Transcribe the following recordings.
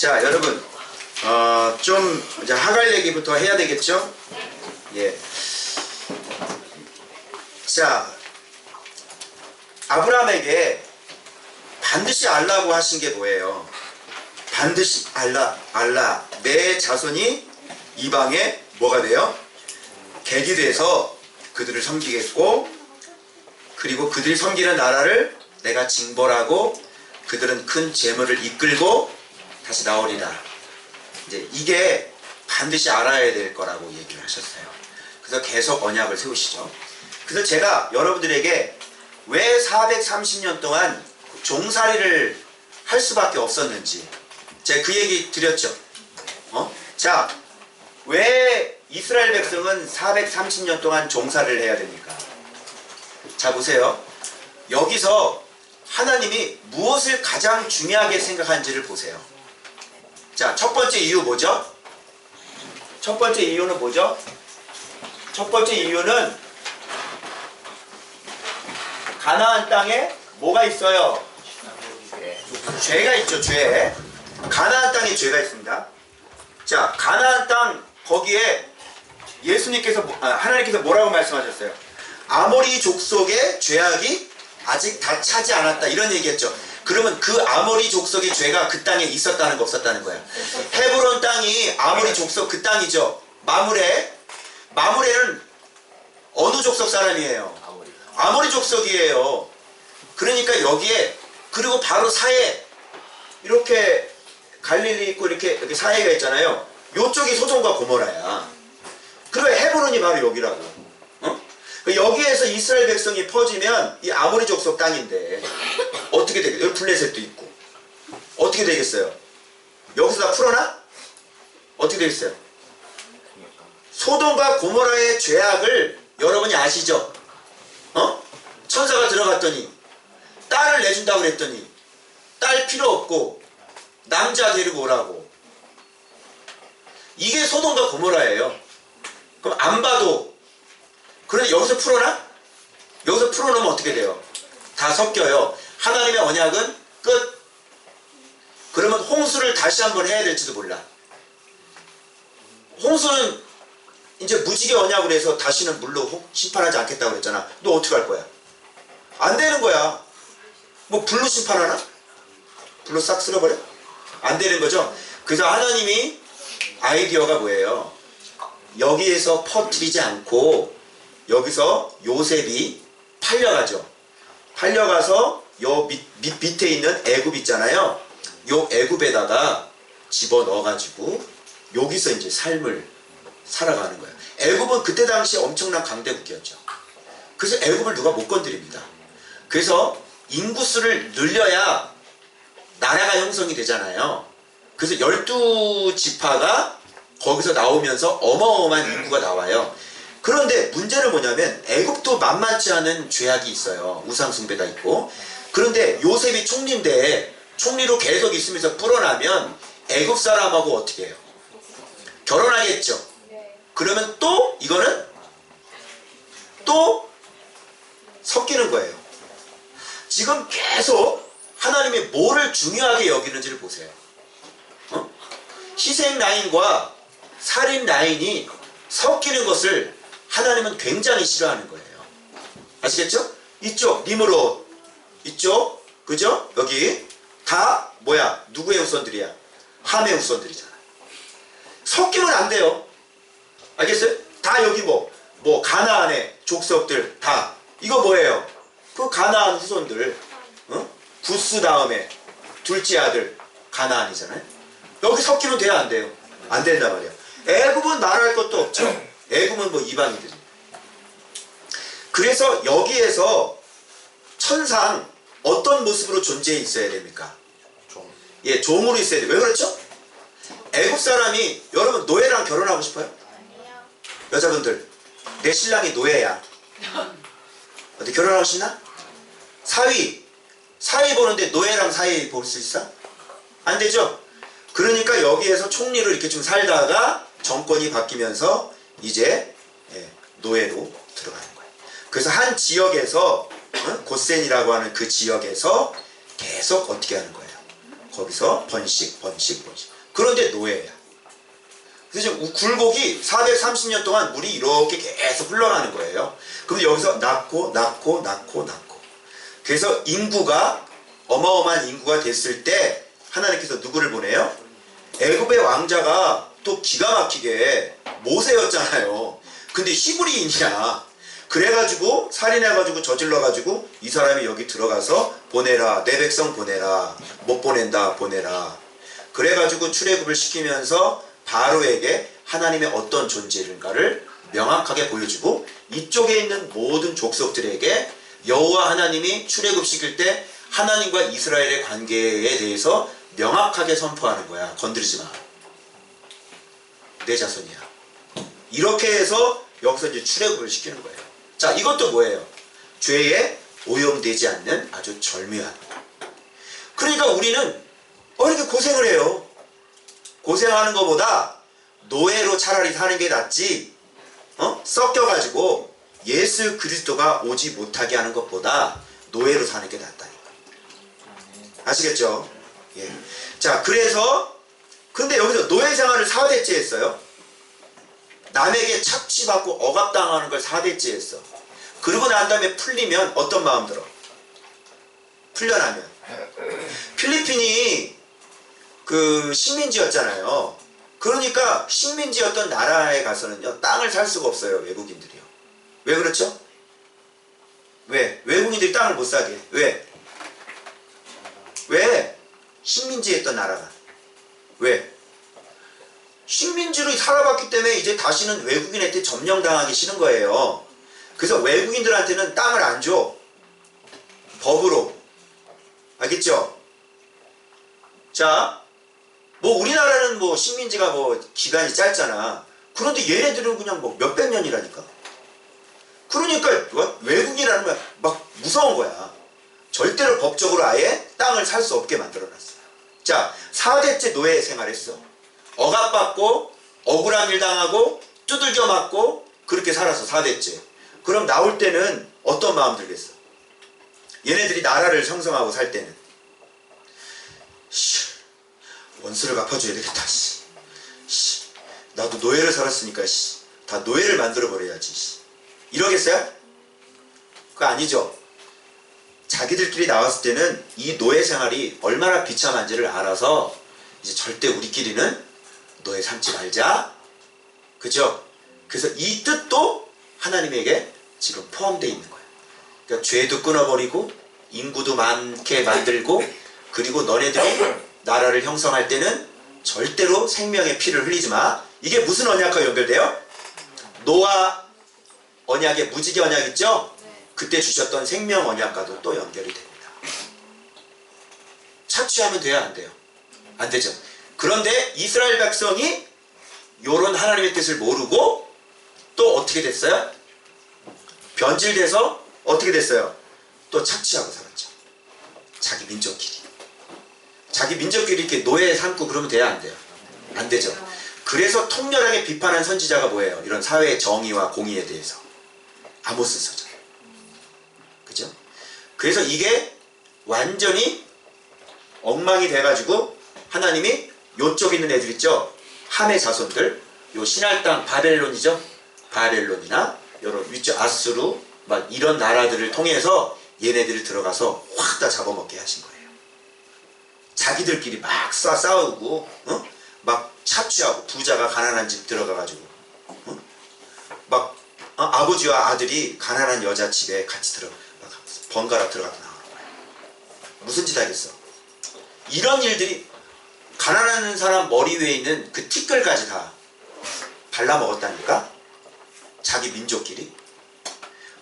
자, 여러분, 좀 이제 하갈 얘기부터 해야 되겠죠? 예. 자, 아브라함에게 반드시 알라고 하신 게 뭐예요? 반드시 알라. 내 자손이 이방에 뭐가 돼요? 객이 돼서 그들을 섬기겠고, 그리고 그들이 섬기는 나라를 내가 징벌하고 그들은 큰 재물을 이끌고 다시 나오리라. 이제 이게 반드시 알아야 될 거라고 얘기를 하셨어요. 그래서 계속 언약을 세우시죠. 그래서 제가 여러분들에게 왜 430년 동안 종살이를 할 수밖에 없었는지 제가 그 얘기 드렸죠. 자, 왜 이스라엘 백성은 430년 동안 종살이를 해야 됩니까? 자, 보세요. 여기서 하나님이 무엇을 가장 중요하게 생각하는지를 보세요. 자, 첫 번째 이유 뭐죠? 첫 번째 이유는 뭐죠? 첫 번째 이유는 가나안 땅에 뭐가 있어요? 죄가 있죠, 죄. 가나안 땅에 죄가 있습니다. 자, 가나안 땅 거기에 예수님께서 하나님께서 뭐라고 말씀하셨어요? 아모리 족속의 죄악이 아직 다 차지 않았다, 이런 얘기했죠. 그러면 그 아모리 족속의 죄가 그 땅에 있었다는 거 없었다는 거야? 헤브론 땅이 아모리 족속 그 땅이죠. 마므레는 어느 족속 사람이에요? 아모리 족속이에요. 그러니까 여기에, 그리고 바로 사해, 이렇게 갈릴리 있고 이렇게 사해가 있잖아요. 요쪽이 소돔과 고모라야. 그리고 헤브론이 바로 여기라고. 여기에서 이스라엘 백성이 퍼지면 이 아모리 족속 땅인데 어떻게 되겠어요? 여기 블레셋도 있고 어떻게 되겠어요? 여기서 다 풀어나? 어떻게 되겠어요? 소돔과 고모라의 죄악을 여러분이 아시죠? 천사가 들어갔더니 딸을 내준다고 그랬더니 딸 필요 없고 남자 데리고 오라고. 이게 소돔과 고모라예요. 그럼 안 봐도, 그런데 여기서 풀어나? 여기서 풀어놓으면 어떻게 돼요? 다 섞여요. 하나님의 언약은 끝. 그러면 홍수를 다시 한번 해야 될지도 몰라. 홍수는 이제 무지개 언약으로 해서 다시는 물로 심판하지 않겠다고 그랬잖아. 너 어떻게 할 거야? 안 되는 거야. 뭐 불로 심판하나? 불로 싹 쓸어버려? 안 되는 거죠. 그래서 하나님이 아이디어가 뭐예요? 여기에서 퍼뜨리지 않고 여기서 요셉이 팔려가죠. 팔려가서 요 밑에 있는 애굽 있잖아요. 요 애굽에다가 집어넣어가지고 여기서 이제 삶을 살아가는 거예요. 애굽은 그때 당시 엄청난 강대국이었죠. 그래서 애굽을 누가 못 건드립니다. 그래서 인구수를 늘려야 나라가 형성이 되잖아요. 그래서 12지파가 거기서 나오면서 어마어마한 인구가 나와요. 그런데 문제는 뭐냐면 애굽도 만만치 않은 죄악이 있어요. 우상숭배가 있고. 그런데 요셉이 총리인데 총리로 계속 있으면서 불어나면 애굽 사람하고 어떻게 해요? 결혼하겠죠. 그러면 또 이거는 또 섞이는 거예요. 지금 계속 하나님이 뭐를 중요하게 여기는지를 보세요. 희생 라인과 살인 라인이 섞이는 것을 하나님은 굉장히 싫어하는 거예요. 아시겠죠? 이쪽 니므롯, 이쪽 그죠? 여기 다 뭐야? 누구의 후손들이야? 함의 후손들이잖아. 섞이면 안 돼요. 알겠어요? 다 여기 뭐 가나안의 족속들 다 이거 뭐예요? 그 가나안 후손들. 구스 다음에 둘째 아들 가나안이잖아요. 여기 섞이면 돼야 안 돼요? 안 된단 말이야. 애굽은 말할 것도 없죠. 애굽은 뭐 이방인들. 그래서 여기에서 천상 어떤 모습으로 존재해 있어야 됩니까? 예, 종으로 있어야 돼. 왜 그렇죠? 애굽 사람이, 여러분 노예랑 결혼하고 싶어요? 아니요. 여자분들, 내 신랑이 노예야. 어디 결혼하고 싶나? 사위 보는데 노예랑 사위 볼 수 있어? 안 되죠? 그러니까 여기에서 총리로 이렇게 좀 살다가 정권이 바뀌면서 이제 노예로 들어가는 거예요. 그래서 한 지역에서 고센이라고 하는 그 지역에서 계속 어떻게 하는 거예요? 거기서 번식 그런데 노예야. 그래서 지금 굴곡이 430년 동안 물이 이렇게 계속 흘러가는 거예요. 그럼 여기서 낳고. 그래서 인구가 어마어마한 인구가 됐을 때 하나님께서 누구를 보내요? 애굽의 왕자가 또 기가 막히게 모세였잖아요. 근데 히브리인이야. 그래가지고 살인해가지고 저질러가지고 이 사람이 여기 들어가서 보내라, 내 백성 보내라, 못 보낸다 보내라. 그래가지고 출애굽을 시키면서 바로에게 하나님의 어떤 존재인가를 명확하게 보여주고 이쪽에 있는 모든 족속들에게 여호와 하나님이 출애굽시킬 때 하나님과 이스라엘의 관계에 대해서 명확하게 선포하는 거야. 건드리지 마. 내 자손이야. 이렇게 해서 여기서 이제 출애굽을 시키는 거예요. 자, 이것도 뭐예요? 죄에 오염되지 않는 아주 절묘한. 그러니까 우리는 이렇게 고생을 해요. 고생하는 것보다 노예로 차라리 사는 게 낫지. 섞여가지고 예수 그리스도가 오지 못하게 하는 것보다 노예로 사는 게 낫다니까. 아시겠죠? 예. 자, 그래서 근데 여기서 노예 생활을 4대째 했어요. 남에게 착취받고 억압당하는 걸 4대째 했어. 그러고 난 다음에 풀리면 어떤 마음 들어? 풀려나면. 필리핀이 그 식민지였잖아요. 그러니까 식민지였던 나라에 가서는요, 땅을 살 수가 없어요, 외국인들이요. 왜 그렇죠? 왜? 외국인들이 땅을 못 사게. 왜? 왜? 식민지였던 나라가. 왜? 식민지로 살아봤기 때문에 이제 다시는 외국인한테 점령당하기 싫은 거예요. 그래서 외국인들한테는 땅을 안 줘. 법으로. 알겠죠? 자, 뭐 우리나라는 뭐 식민지가 뭐 기간이 짧잖아. 그런데 얘네들은 그냥 뭐 몇백 년이라니까. 그러니까 외국이라는 건 막 무서운 거야. 절대로 법적으로 아예 땅을 살 수 없게 만들어놨어요. 자, 4대째 노예 생활했어. 억압받고 억울한 일 당하고 두들겨 맞고 그렇게 살아서 4대째. 그럼 나올 때는 어떤 마음 들겠어? 얘네들이 나라를 형성하고 살 때는 원수를 갚아줘야 되겠다. 나도 노예를 살았으니까 다 노예를 만들어버려야지. 이러겠어요? 그거 아니죠. 자기들끼리 나왔을 때는 이 노예 생활이 얼마나 비참한지를 알아서 이제 절대 우리끼리는 노예 삼지 말자. 그죠? 그래서 이 뜻도 하나님에게 지금 포함되어 있는 거예요. 그러니까 죄도 끊어버리고 인구도 많게 만들고 그리고 너네들이 나라를 형성할 때는 절대로 생명의 피를 흘리지 마. 이게 무슨 언약과 연결돼요? 노아 언약의 무지개 언약 있죠? 그때 주셨던 생명 언약과도 또 연결이 됩니다. 착취하면 돼요, 안 돼요? 안 되죠. 그런데 이스라엘 백성이 요런 하나님의 뜻을 모르고 또 어떻게 됐어요? 변질돼서 어떻게 됐어요? 또 착취하고 살았죠. 자기 민족끼리. 자기 민족끼리 이렇게 노예 삼고 그러면 돼야 안 돼요? 안 되죠. 그래서 통렬하게 비판한 선지자가 뭐예요? 이런 사회의 정의와 공의에 대해서. 아모스 서적. 그죠? 그래서 이게 완전히 엉망이 돼가지고 하나님이 요쪽 있는 애들 있죠? 함의 자손들, 요 신할 땅 바벨론이죠? 바벨론이나 여러 위쪽 아수르 막 이런 나라들을 통해서 얘네들이 들어가서 확 다 잡아먹게 하신 거예요. 자기들끼리 막 싸우고 막 착취하고 부자가 가난한 집 들어가가지고 막 아버지와 아들이 가난한 여자 집에 같이 번갈아 들어가서 나오는 거예요. 무슨 짓 하겠어? 이런 일들이 가난한 사람 머리 위에 있는 그 티끌까지 다 발라먹었다니까? 자기 민족끼리.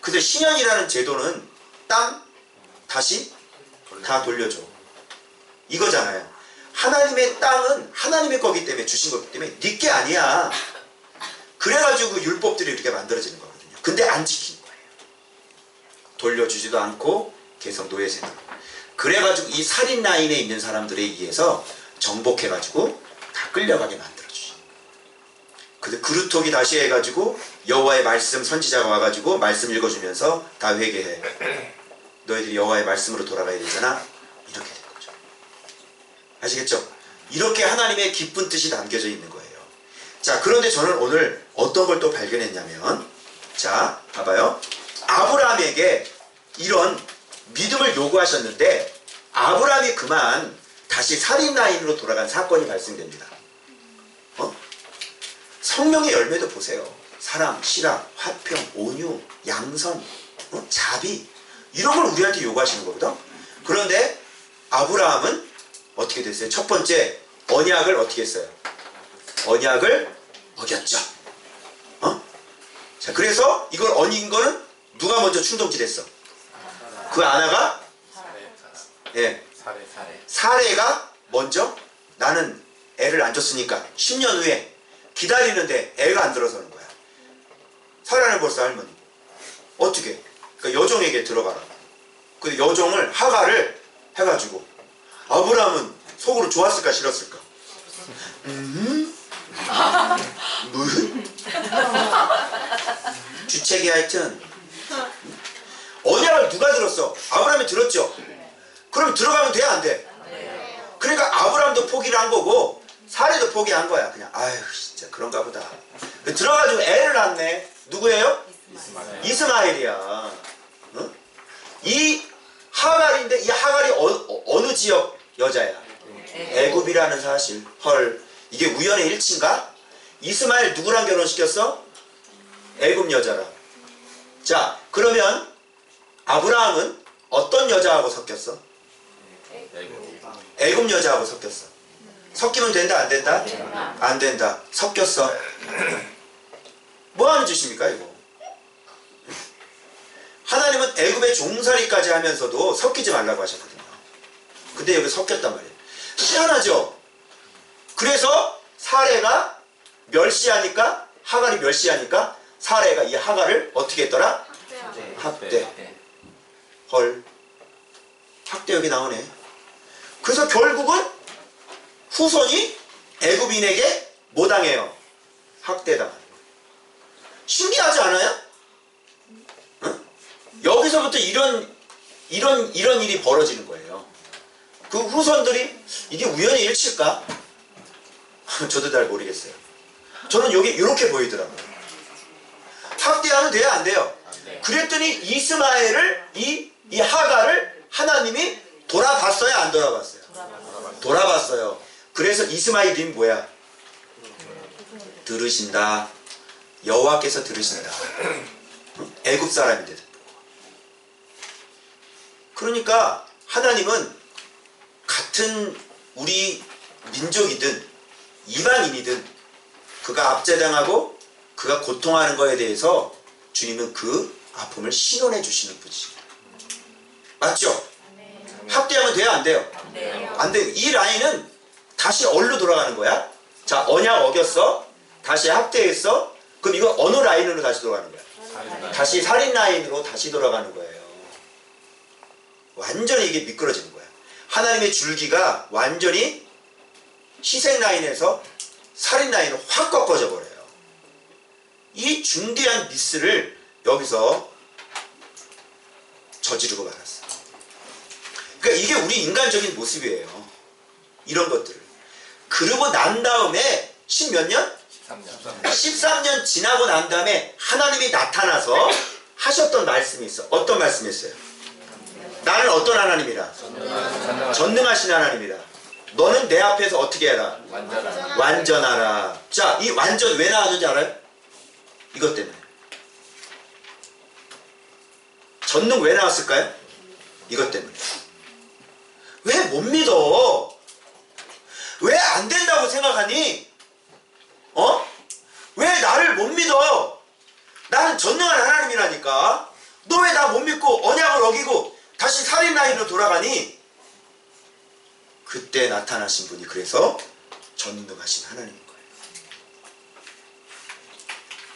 근데 신약이라는 제도는 땅 다시 다 돌려줘. 이거잖아요. 하나님의 땅은 하나님의 거기 때문에 주신 거기 때문에 네 게 아니야. 그래가지고 율법들이 이렇게 만들어지는 거거든요. 근데 안 지킨 거예요. 돌려주지도 않고 계속 노예 생활. 그래가지고 이 살인 라인에 있는 사람들에 의해서 정복해가지고 다 끌려가게 만들어주죠. 근데 그루톡이 다시 해가지고 여호와의 말씀 선지자가 와가지고 말씀 읽어주면서 다 회개해. 너희들이 여호와의 말씀으로 돌아가야 되잖아. 이렇게 된 거죠. 아시겠죠? 이렇게 하나님의 깊은 뜻이 담겨져 있는 거예요. 자, 그런데 저는 오늘 어떤 걸 또 발견했냐면, 자, 봐봐요. 아브라함에게 이런 믿음을 요구하셨는데 아브라함이 그만 다시 살인 라인으로 돌아간 사건이 발생됩니다. 성령의 열매도 보세요. 사랑, 실학, 화평, 온유, 양선, 자비, 이런 걸 우리한테 요구하시는 거거든. 그런데 아브라함은 어떻게 됐어요? 첫 번째, 언약을 어떻게 했어요? 언약을 어겼죠. 자, 그래서 이걸 어긴 거는 누가 먼저 충동질했어? 그 아내가? 예. 사례가 먼저, 나는 애를 안 줬으니까 10년 후에 기다리는데 애가 안 들어서는 거야. 사례는 벌써 할머니. 어떻게? 그러니까 여종에게 들어가라. 그 여종을 하가를 해가지고, 아브라함은 속으로 좋았을까 싫었을까? 뭐? 주책이 하여튼. 언약을 누가 들었어? 아브라함이 들었죠? 그럼 들어가면 돼, 안 돼? 그러니까 아브라함도 포기를 한 거고 사례도 포기한 거야. 그냥 아유 진짜 그런가 보다. 들어가지고 애를 낳네. 누구예요? 이스마엘이야. 응? 이 하갈인데 이 하갈이 어느 지역 여자야? 애굽이라는 사실. 헐, 이게 우연의 일치인가? 이스마엘 누구랑 결혼시켰어? 애굽 여자랑. 자, 그러면 아브라함은 어떤 여자하고 섞였어? 애굽 여자하고 섞였어. 섞이면 된다, 안 된다? 안 된다. 섞였어. 뭐 하는 짓입니까 이거? 하나님은 애굽의 종살이까지 하면서도 섞이지 말라고 하셨거든요. 근데 여기 섞였단 말이에요. 희한하죠? 그래서 사례가 멸시하니까, 하갈이 멸시하니까 사례가 이 하갈을 어떻게 했더라? 학대. 헐, 학대 여기 나오네. 그래서 결국은 후손이 애굽인에게 뭐 당해요? 학대당해요. 신기하지 않아요? 응? 여기서부터 이런 일이 벌어지는 거예요. 그 후손들이 이게 우연의 일치일까? 저도 잘 모르겠어요. 저는 여기 이렇게 보이더라고요. 학대하면 돼요, 안 돼요? 그랬더니 이스마엘을 이 하갈을 하나님이 돌아봤어요, 안 돌아봤어요? 돌아봤어요. 그래서 이스마엘 이름이 뭐야? 들으신다. 여호와께서 들으신다. 애굽 사람인데도. 그러니까 하나님은 같은 우리 민족이든 이방인이든 그가 압제당하고 그가 고통하는 거에 대해서 주님은 그 아픔을 신원해 주시는 분이시죠. 맞죠? 학대하면 돼요, 안 돼요? 안 돼요. 이 라인은 다시 어디로 돌아가는 거야? 자, 언약 어겼어? 다시 학대했어? 그럼 이거 어느 라인으로 다시 돌아가는 거야? 다시 살인 라인으로 다시 돌아가는 거예요. 완전히 이게 미끄러지는 거야. 하나님의 줄기가 완전히 희생 라인에서 살인 라인으로 확 꺾어져 버려요. 이 중대한 미스를 여기서 저지르고 말았어. 그러니까 이게 우리 인간적인 모습이에요. 이런 것들을. 그러고 난 다음에 10몇 년? 13년 지나고 난 다음에 하나님이 나타나서 하셨던 말씀이 있어. 어떤 말씀이었어요? 나는 어떤 하나님이라? 전능하신 하나님이라. 너는 내 앞에서 어떻게 해라? 완전하라. 자, 이 완전 왜 나왔는지 알아요? 이것 때문에. 전능 왜 나왔을까요? 이것 때문에. 왜 못 믿어? 왜 안 된다고 생각하니? 왜 나를 못 믿어? 나는 전능한 하나님이라니까. 너 왜 나 못 믿고 언약을 어기고 다시 살인 라인으로 돌아가니? 그때 나타나신 분이 그래서 전능하신 하나님인 거예요.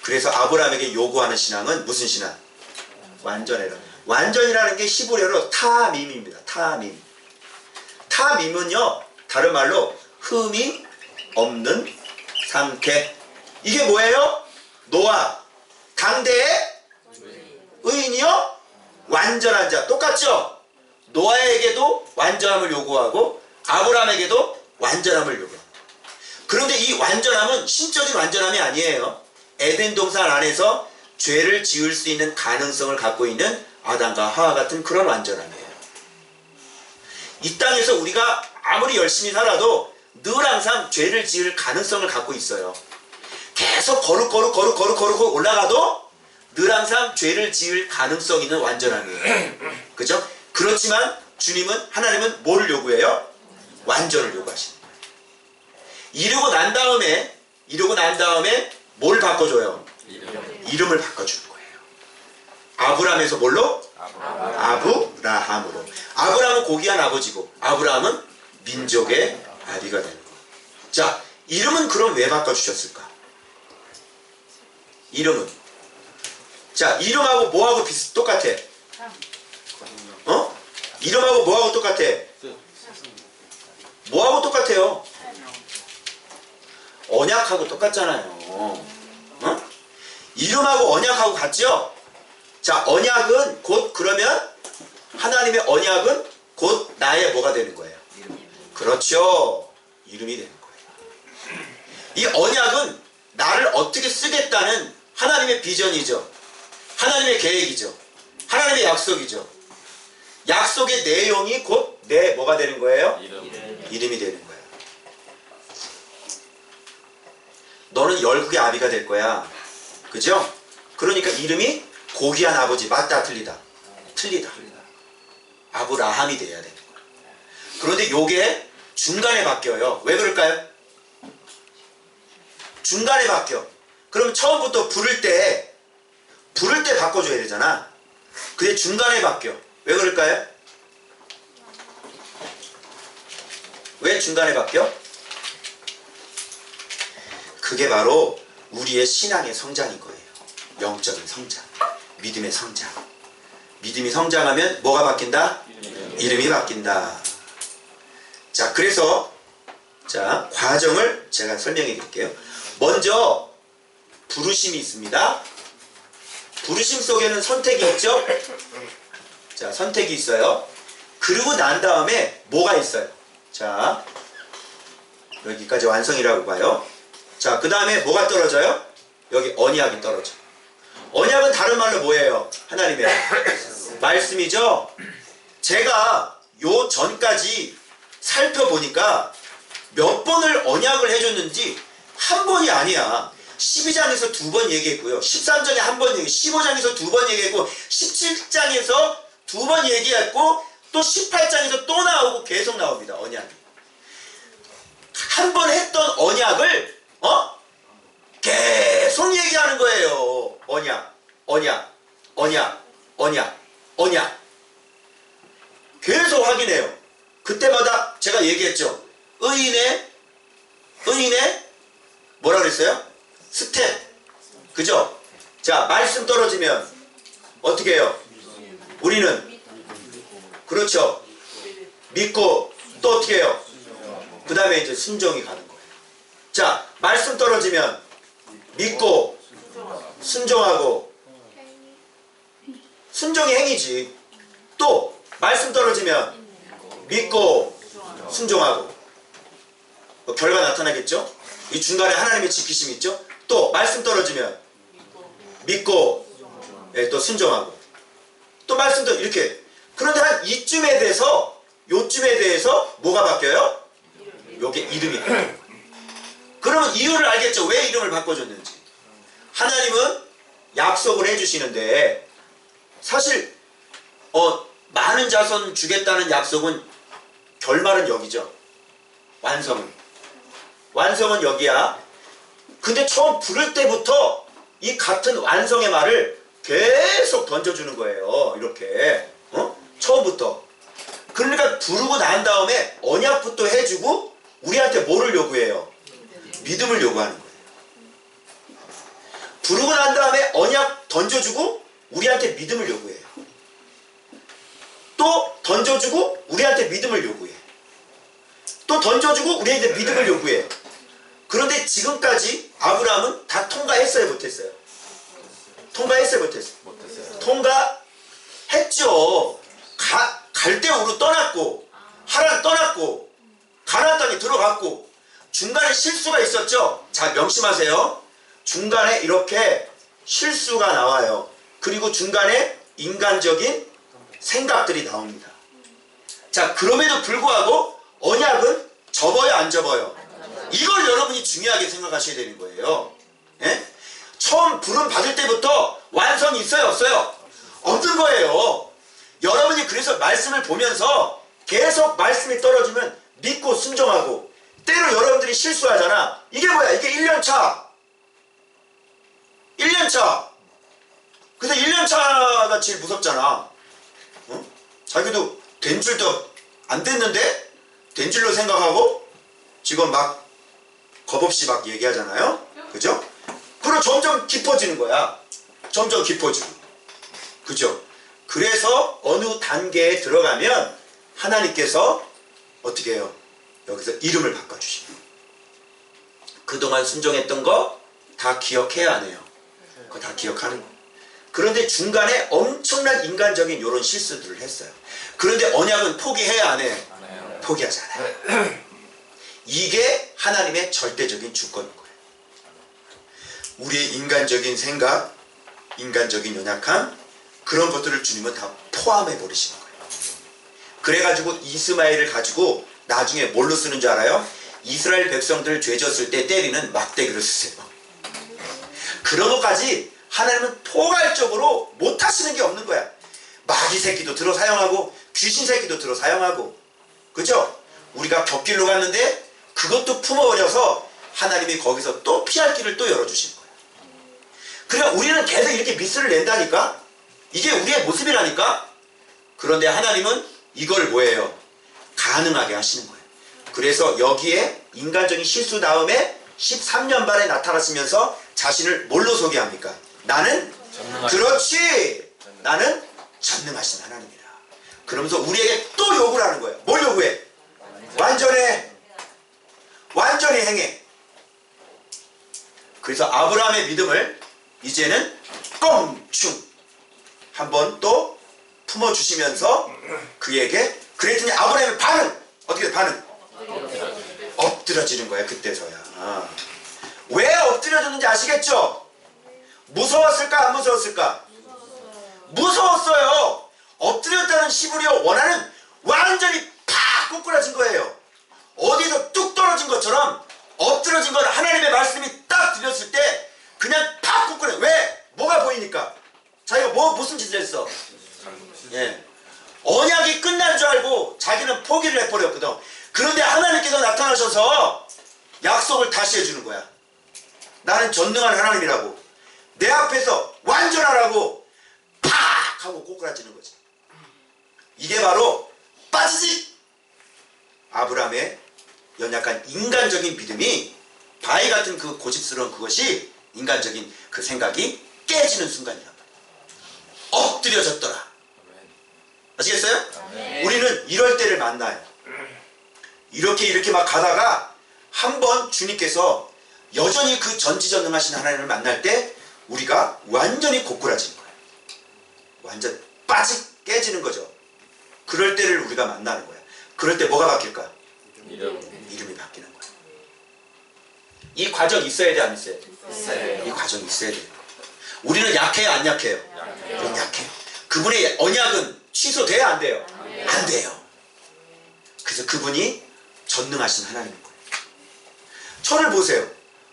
그래서 아브라함에게 요구하는 신앙은 무슨 신앙? 완전해라. 완전이라는 게 히브리어로 타밈입니다. 타밈. 타밈은요, 다른 말로 흠이 없는 상태. 이게 뭐예요? 노아, 당대의 의인이요? 완전한 자. 똑같죠? 노아에게도 완전함을 요구하고 아브라함에게도 완전함을 요구해요. 그런데 이 완전함은 신적인 완전함이 아니에요. 에덴 동산 안에서 죄를 지을 수 있는 가능성을 갖고 있는 아담과 하와 같은 그런 완전함이에요. 이 땅에서 우리가 아무리 열심히 살아도 늘 항상 죄를 지을 가능성을 갖고 있어요. 계속 거룩 올라가도 늘 항상 죄를 지을 가능성 있는 완전함이에요. 그죠? 그렇지만 주님은, 하나님은 뭐를 요구해요? 완전을 요구하시는 거예요. 이루고 난 다음에 뭘 바꿔줘요? 이름을 바꿔주는 거예요. 아브라함에서 뭘로? 아브라함으로. 아브라함은 고귀한 아버지고 아브라함은 민족의 아비가 되는 거예요. 자, 이름은 그럼 왜 바꿔주셨을까? 이름은, 자, 이름하고 뭐하고 똑같아? 어? 이름하고 뭐하고 똑같아? 뭐하고 똑같아요? 언약하고 똑같잖아요. 어? 이름하고 언약하고 같죠? 자, 언약은 곧, 그러면 하나님의 언약은 곧 나의 뭐가 되는 거예요? 그렇죠. 이름이 되는 거예요. 이 언약은 나를 어떻게 쓰겠다는 하나님의 비전이죠. 하나님의 계획이죠. 하나님의 약속이죠. 약속의 내용이 곧 내 뭐가 되는 거예요? 이름이 되는 거예요. 너는 열국의 아비가 될 거야. 그죠? 그러니까 이름이 고귀한 아버지. 맞다, 틀리다? 틀리다. 아브라함이 돼야 되는 거야. 그런데 요게 중간에 바뀌어요. 왜 그럴까요? 중간에 바뀌어. 그럼 처음부터 부를 때 바꿔줘야 되잖아. 근데 중간에 바뀌어. 왜 그럴까요? 왜 중간에 바뀌어? 그게 바로 우리의 신앙의 성장인 거예요. 영적인 성장, 믿음의 성장. 믿음이 성장하면 뭐가 바뀐다? 이름이 바뀐다. 자, 그래서 자, 과정을 제가 설명해 드릴게요. 먼저 부르심이 있습니다. 부르심 속에는 선택이 있죠? 자, 선택이 있어요. 그러고 난 다음에 뭐가 있어요? 자, 여기까지 완성이라고 봐요. 자, 그 다음에 뭐가 떨어져요? 여기 언약이 떨어져. 언약은 다른 말로 뭐예요? 하나님의 말씀이죠? 제가 요 전까지 살펴보니까 몇 번을 언약을 해줬는지 한 번이 아니야. 12장에서 2번 얘기했고요. 13장에 한 번 얘기, 15장에서 2번 얘기했고, 17장에서 2번 얘기했고, 또 18장에서 또 나오고 계속 나옵니다. 언약이. 한 번 했던 언약을 계속 얘기하는 거예요. 언약. 계속 확인해요. 그때마다 제가 얘기했죠. 의인의 뭐라 그랬어요? 스텝. 그죠? 자, 말씀 떨어지면 어떻게 해요? 우리는 그렇죠. 믿고 또 어떻게 해요? 그 다음에 이제 순종이 가는 거예요. 자, 말씀 떨어지면 믿고 순종하고, 순종이 행위지. 또 말씀 떨어지면 믿고 순종하고, 결과 나타나겠죠? 이 중간에 하나님의 지키심이 있죠? 또 말씀 떨어지면 믿고, 또 순종하고, 또 말씀 떨어지면 이렇게. 그런데 한 이쯤에 대해서, 요쯤에 대해서 뭐가 바뀌어요? 요게 이름이 바뀌어요. 그러면 이유를 알겠죠? 왜 이름을 바꿔줬는지. 하나님은 약속을 해주시는데, 사실 많은 자손 주겠다는 약속은 결말은 여기죠. 완성은 여기야. 근데 처음 부를 때부터 이 같은 완성의 말을 계속 던져주는 거예요. 이렇게 처음부터. 그러니까 부르고 난 다음에 언약부터 해주고 우리한테 뭐를 요구해요? 믿음을 요구하는 거예요. 부르고 난 다음에 언약 던져주고 우리한테 믿음을 요구해요. 또 던져주고 우리한테 믿음을 요구해. 또 던져주고 우리한테 믿음을 요구해. 그런데 지금까지 아브라함은 다 통과했어요, 못했어요? 통과했어요, 못했어요? 통과했죠. 갈대우로 떠났고, 하란 떠났고, 가나안 인간성이 들어갔고 중간에 실수가 있었죠. 자, 명심하세요. 중간에 이렇게 실수가 나와요. 그리고 중간에 인간적인 생각들이 나옵니다. 자, 그럼에도 불구하고 언약은 접어요, 안 접어요? 이걸 여러분이 중요하게 생각하셔야 되는 거예요. 예? 처음 부름 받을 때부터 완성이 있어요, 없어요? 없는 거예요. 여러분이 그래서 말씀을 보면서 계속 말씀이 떨어지면 믿고 순종하고, 때로 여러분들이 실수하잖아. 이게 뭐야? 이게 1년차. 1년차. 근데 1년차가 제일 무섭잖아. 어? 자기도 된 줄도 안 됐는데 된 줄로 생각하고 지금 막 겁없이 막 얘기하잖아요. 그죠? 그리고 점점 깊어지는 거야. 점점 깊어지고. 그죠? 그래서 어느 단계에 들어가면 하나님께서 어떻게 해요? 여기서 이름을 바꿔주시고, 그동안 순종했던 거 다 기억해야 하네요. 그거 다 기억하는 거. 그런데 중간에 엄청난 인간적인 이런 실수들을 했어요. 그런데 언약은 포기해야 안 해요? 포기하지 않아요. 이게 하나님의 절대적인 주권인 거예요. 우리의 인간적인 생각, 인간적인 연약함, 그런 것들을 주님은 다 포함해 버리시는 거예요. 그래가지고 이스마엘을 가지고 나중에 뭘로 쓰는 줄 알아요? 이스라엘 백성들 죄졌을 때 때리는 막대기를 쓰세요. 그런 것까지 하나님은 포괄적으로 못하시는 게 없는 거야. 마귀 새끼도 들어 사용하고 귀신 새끼도 들어 사용하고. 그죠? 우리가 곁길로 갔는데 그것도 품어버려서 하나님이 거기서 또 피할 길을 또 열어주시는 거야. 그래, 우리는 계속 이렇게 미스를 낸다니까? 이게 우리의 모습이라니까? 그런데 하나님은 이걸 뭐예요? 가능하게 하시는 거예요. 그래서 여기에 인간적인 실수 다음에 13년 만에 나타나시면서 자신을 뭘로 소개합니까? 나는 그렇지! 나는 전능하신 하나님이다. 그러면서 우리에게 또 요구를 하는 거예요. 뭘 요구해? 완전해. 완전히 행해. 그래서 아브라함의 믿음을 이제는 껑충 한번 또 품어주시면서 그에게, 그랬더니 아브라함의 반응! 어떻게 반응? 엎드려지는 거야. 그때서야. 왜 엎드려졌는지 아시겠죠? 무서웠을까 안 무서웠을까? 무서웠어요. 엎드렸다는 시부리어 원하는 완전히 팍 꼬꾸라진 거예요. 어디서 뚝 떨어진 것처럼 엎드려진 건 하나님의 말씀이 딱 들렸을 때 그냥 팍 꼬꾸려. 왜? 뭐가 보이니까. 자기가 무슨 짓을 했어? 예. 언약이 끝난 줄 알고 자기는 포기를 해버렸거든. 그런데 하나님께서 나타나셔서 약속을 다시 해주는 거야. 나는 전능한 하나님이라고. 내 앞에서 완전하라고 팍 하고 꼬꾸라지는 거지. 이게 바로 빠지지! 아브라함의 연약한 인간적인 믿음이, 바위 같은 그 고집스러운 그것이 인간적인 그 생각이 깨지는 순간이란 말이야. 엎드려졌더라. 아시겠어요? 우리는 이럴 때를 만나요. 이렇게 막 가다가 한번 주님께서 여전히 그 전지전능하신 하나님을 만날 때 우리가 완전히 고꾸라지는 거예요. 완전 깨지는 거죠. 그럴 때를 우리가 만나는 거야. 그럴 때 뭐가 바뀔까? 이름이 바뀌는 거야. 이 과정이 있어야 돼, 안 있어야 돼? 이 과정이 있어야 돼요. 우리는 약해요, 안 약해요? 우리는 약해요. 그분의 언약은 취소돼야 안 돼요? 안 돼요. 그래서 그분이 전능하신 하나님인 거예요. 저를 보세요.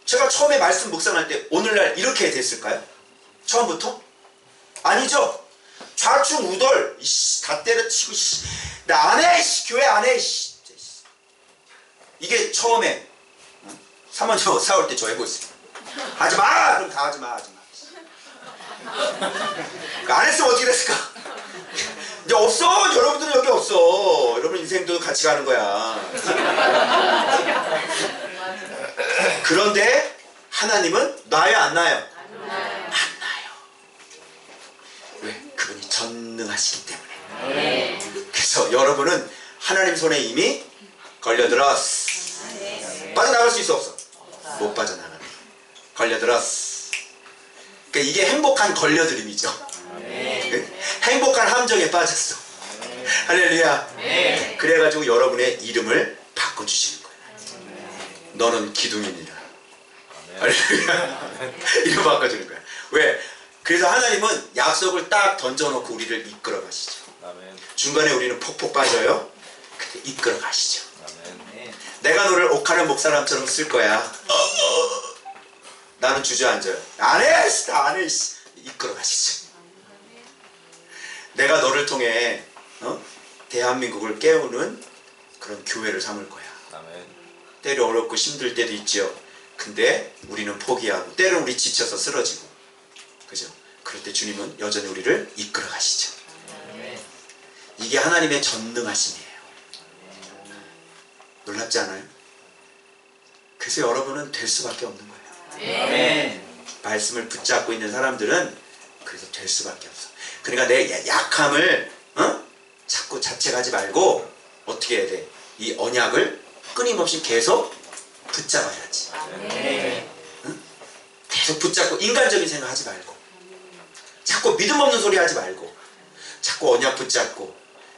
제가 처음에 말씀 묵상할 때 오늘날 이렇게 됐을까요? 처음부터? 아니죠. 좌충 우돌 다 때려치고 나 안 해! 교회 안 해! 이게 처음에 사모님 싸울 때 저 해보고 있어요. 하지마! 그럼 다 하지마. 안 했으면 어떻게 됐을까? 이제 없어! 여러분들은 여기 없어. 여러분 인생도 같이 가는 거야. 그런데 하나님은 나요, 안 나요? 안 나요. 왜? 그분이 전능하시기 때문에. 그래서 여러분은 하나님 손에 이미 걸려들었어. 빠져나갈 수 있어, 없어? 못 빠져나가네. 걸려들었어. 그러니까 이게 행복한 걸려들임이죠. 행복한 함정에 빠졌어. 할렐루야. 그래가지고 여러분의 이름을 바꿔주시는 거예요. 너는 기둥이니라. 이렇게 바꿔주는 거야. 왜? 그래서 하나님은 약속을 딱 던져놓고 우리를 이끌어 가시죠. 중간에 우리는 폭폭 빠져요. 근데 이끌어 가시죠. 내가 너를 옥하는 목사람처럼 쓸 거야. 나는 주저앉아요. 안해! 나 안해! 이끌어 가시죠. 내가 너를 통해 대한민국을 깨우는 그런 교회를 삼을 거야. 때로 어렵고 힘들 때도 있죠. 근데 우리는 포기하고 때로는 우리 지쳐서 쓰러지고, 그죠? 그럴 때 주님은 여전히 우리를 이끌어 가시죠. 이게 하나님의 전능하심이에요. 놀랍지 않아요? 그래서 여러분은 될 수밖에 없는 거예요. 말씀을 붙잡고 있는 사람들은 그래서 될 수밖에 없어. 그러니까 내 약함을 자꾸 자책하지 말고 어떻게 해야 돼? 이 언약을 끊임없이 계속 붙잡아야지. 계속 붙잡고 인간적인 생각하지 말고, 자꾸 믿음 없는 소리 하지 말고, 자꾸 언약 붙잡고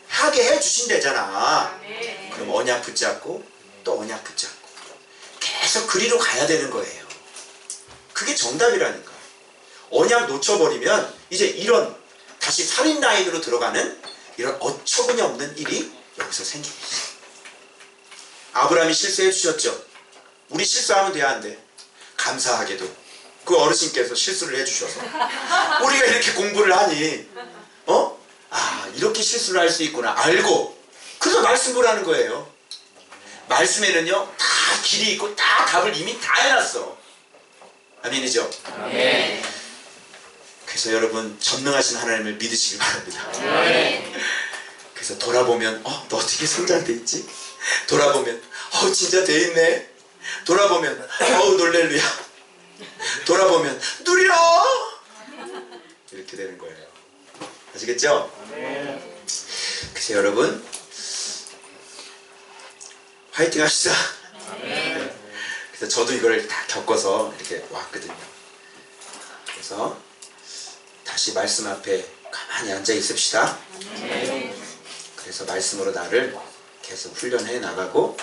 하게 해주신대잖아. 그럼 언약 붙잡고 또 언약 붙잡고 계속 그리로 가야 되는 거예요. 그게 정답이라니까. 언약 놓쳐버리면 이제 이런 다시 살인 라인으로 들어가는 이런 어처구니 없는 일이 여기서 생깁니다. 아브라함이 실수해 주셨죠. 우리 실수하면 돼야 안 돼. 감사하게도 그 어르신께서 실수를 해주셔서 우리가 이렇게 공부를 하니 이렇게 실수를 할 수 있구나 알고, 그래서 말씀 보라는 거예요. 말씀에는요 다 길이 있고 다 답을 이미 다 해놨어. 아멘이죠? 아멘. 그래서 여러분 전능하신 하나님을 믿으시길 바랍니다. 아멘. 그래서 돌아보면 너 어떻게 성장돼 있지? 돌아보면 진짜 돼 있네. 돌아보면 놀렐루야. 돌아보면 누려. 이렇게 되는 거예요. 아시겠죠? 아멘. 그래서 여러분 화이팅 합시다. 아멘. 그래서 저도 이걸 다 겪어서 이렇게 왔거든요. 그래서 다시 말씀 앞에 가만히 앉아 있읍시다. 아멘. 그래서 말씀으로 나를 계속 훈련해 나가고,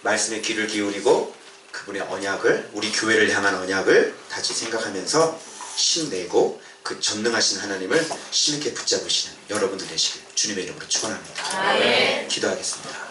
말씀에 귀를 기울이고 그분의 언약을, 우리 교회를 향한 언약을 다시 생각하면서 힘내고 그 전능하신 하나님을 힘있게 붙잡으시는 여러분들 되시길 주님의 이름으로 축원합니다. 아멘. 기도하겠습니다.